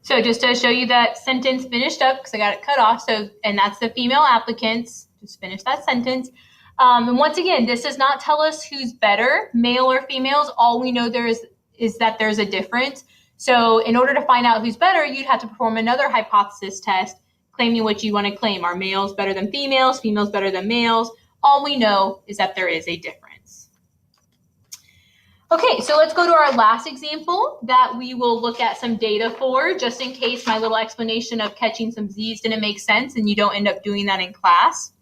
So just to show you that sentence finished up, because I got it cut off, and that's the female applicants. Just finish that sentence. And once again, this does not tell us who's better, male or females. All we know is that there's a difference. So in order to find out who's better, you'd have to perform another hypothesis test, claiming what you want to claim. Are males better than females? Females better than males? All we know is that there is a difference. Okay, so let's go to our last example that we will look at some data for, just in case my little explanation of catching some Z's didn't make sense and you don't end up doing that in class.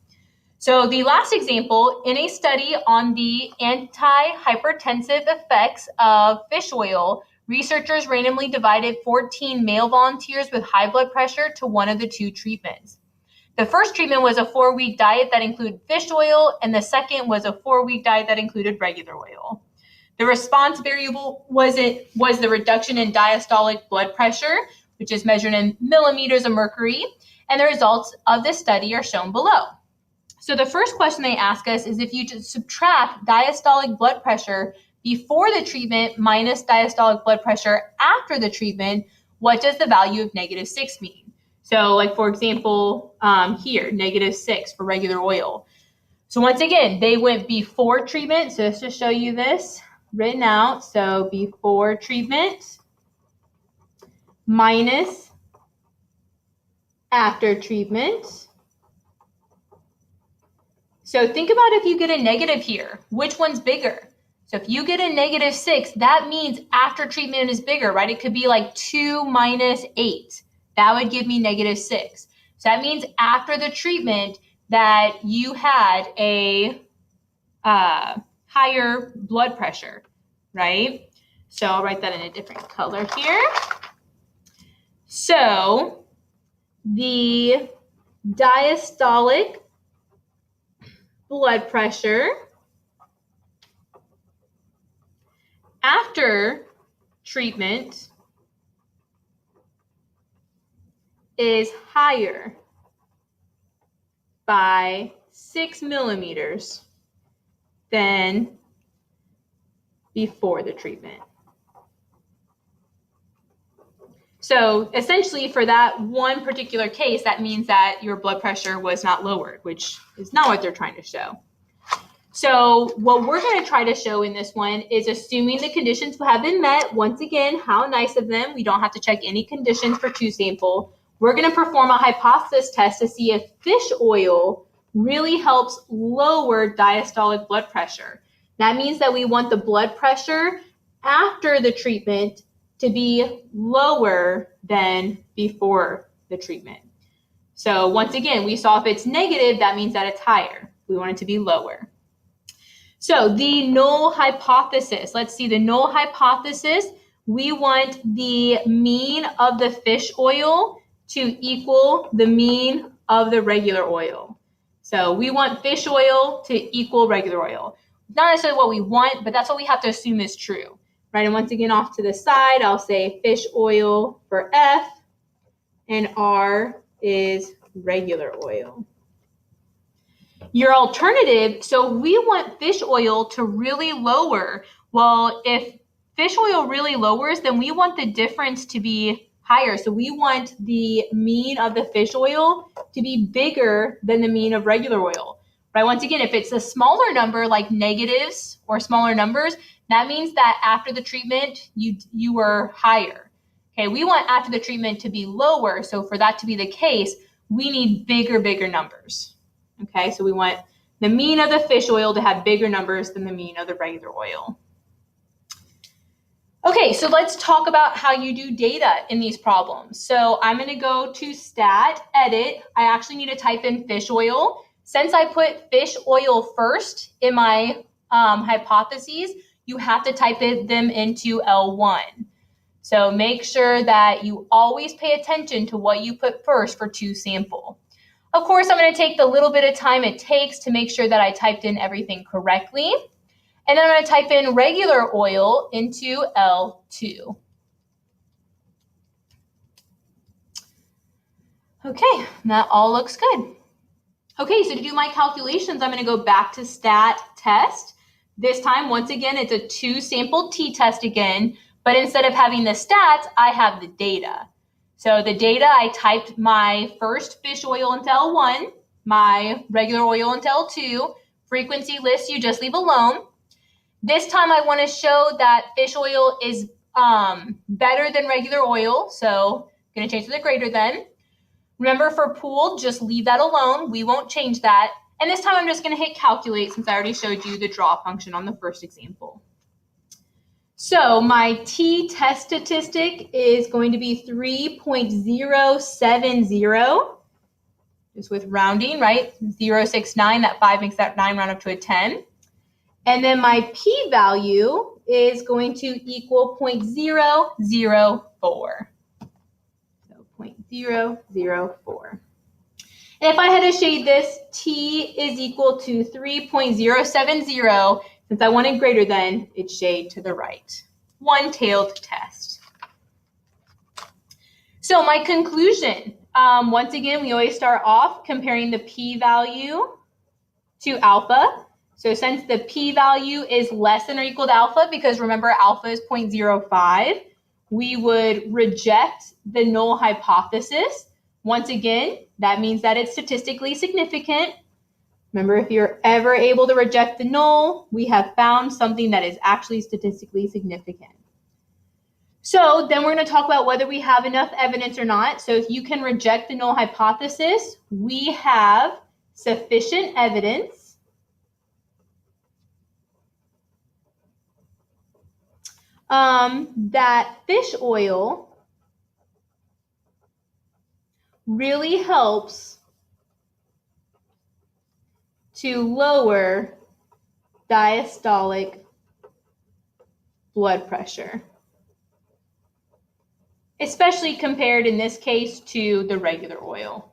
So the last example, in a study on the antihypertensive effects of fish oil, researchers randomly divided 14 male volunteers with high blood pressure to one of the two treatments. The first treatment was a 4-week diet that included fish oil, and the second was a 4-week diet that included regular oil. The response variable was the reduction in diastolic blood pressure, which is measured in millimeters of mercury, and the results of this study are shown below. So the first question they ask us is if you just subtract diastolic blood pressure before the treatment minus diastolic blood pressure after the treatment, what does the value of -6 mean? So like, for example, here, -6 for regular oil. So once again, they went before treatment. So let's just show you this written out. So before treatment minus after treatment. So think about if you get a negative here, which one's bigger? So if you get a -6, that means after treatment is bigger, right? It could be like 2 minus 8. That would give me -6. So that means after the treatment that you had a higher blood pressure, right? So I'll write that in a different color here. So the diastolic blood pressure after treatment is higher by 6 millimeters than before the treatment. So essentially for that one particular case, that means that your blood pressure was not lowered, which is not what they're trying to show. So what we're going to try to show in this one is assuming the conditions have been met. Once again, how nice of them. We don't have to check any conditions for two sample. We're going to perform a hypothesis test to see if fish oil really helps lower diastolic blood pressure. That means that we want the blood pressure after the treatment to be lower than before the treatment. So once again, we saw if it's negative, that means that it's higher. We want it to be lower. So the null hypothesis, let's see the null hypothesis. We want the mean of the fish oil to equal the mean of the regular oil. So we want fish oil to equal regular oil. Not necessarily what we want, but that's what we have to assume is true, right? And once again, off to the side, I'll say fish oil for F, and R is regular oil. Your alternative, so we want fish oil to really lower. Well, if fish oil really lowers, then we want the difference to be higher. So we want the mean of the fish oil to be bigger than the mean of regular oil, right? Once again, if it's a smaller number like negatives or smaller numbers, that means that after the treatment, you were higher. Okay, we want after the treatment to be lower. So for that to be the case, we need bigger numbers. Okay, so we want the mean of the fish oil to have bigger numbers than the mean of the regular oil. Okay, so let's talk about how you do data in these problems. So I'm going to go to Stat, Edit. I actually need to type in fish oil. Since I put fish oil first in my hypotheses, you have to type them into L1. So make sure that you always pay attention to what you put first for two sample. Of course, I'm going to take the little bit of time it takes to make sure that I typed in everything correctly. And then I'm going to type in regular oil into L2. Okay, that all looks good. Okay, so to do my calculations, I'm going to go back to Stat Test. This time, once again, it's a two-sample t-test again, but instead of having the stats, I have the data. So the data, I typed my first fish oil into L1, my regular oil into L2, frequency list you just leave alone. This time I want to show that fish oil is better than regular oil, so I'm going to change to the greater than. Remember, for pooled, just leave that alone. We won't change that. And this time I'm just going to hit calculate since I already showed you the draw function on the first example. So my t-test statistic is going to be 3.070, just with rounding, right? 0.69, that 5 makes that 9 round up to a 10. And then my p-value is going to equal 0.004. So 0.004. And if I had to shade this, t is equal to 3.070. Since I wanted greater than, it's shade to the right. One-tailed test. So my conclusion, once again, we always start off comparing the p-value to alpha. So since the p-value is less than or equal to alpha, because remember alpha is 0.05, we would reject the null hypothesis. Once again, that means that it's statistically significant. Remember, if you're ever able to reject the null, we have found something that is actually statistically significant. So then we're going to talk about whether we have enough evidence or not. So if you can reject the null hypothesis, we have sufficient evidence that fish oil really helps to lower diastolic blood pressure, especially compared in this case to the regular oil.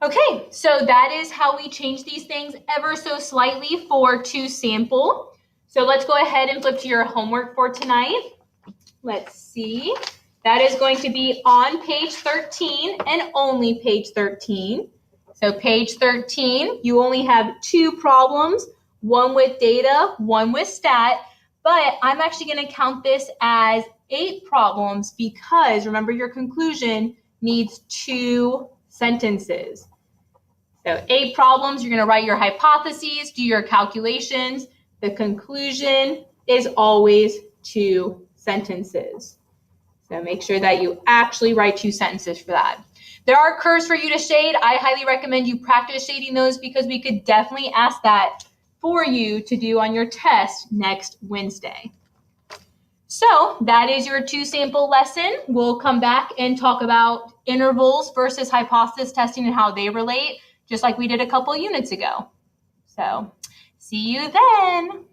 Okay, so that is how we change these things ever so slightly for to sample. So let's go ahead and flip to your homework for tonight. Let's see. That is going to be on page 13 and only page 13. So page 13, you only have 2 problems, one with data, one with stat, but I'm actually going to count this as 8 problems because remember your conclusion needs 2 sentences. So 8 problems, you're going to write your hypotheses, do your calculations. The conclusion is always 2 sentences. So make sure that you actually write 2 sentences for that. There are curves for you to shade. I highly recommend you practice shading those because we could definitely ask that for you to do on your test next Wednesday. So that is your 2 sample lesson. We'll come back and talk about intervals versus hypothesis testing and how they relate, just like we did a couple units ago. So see you then.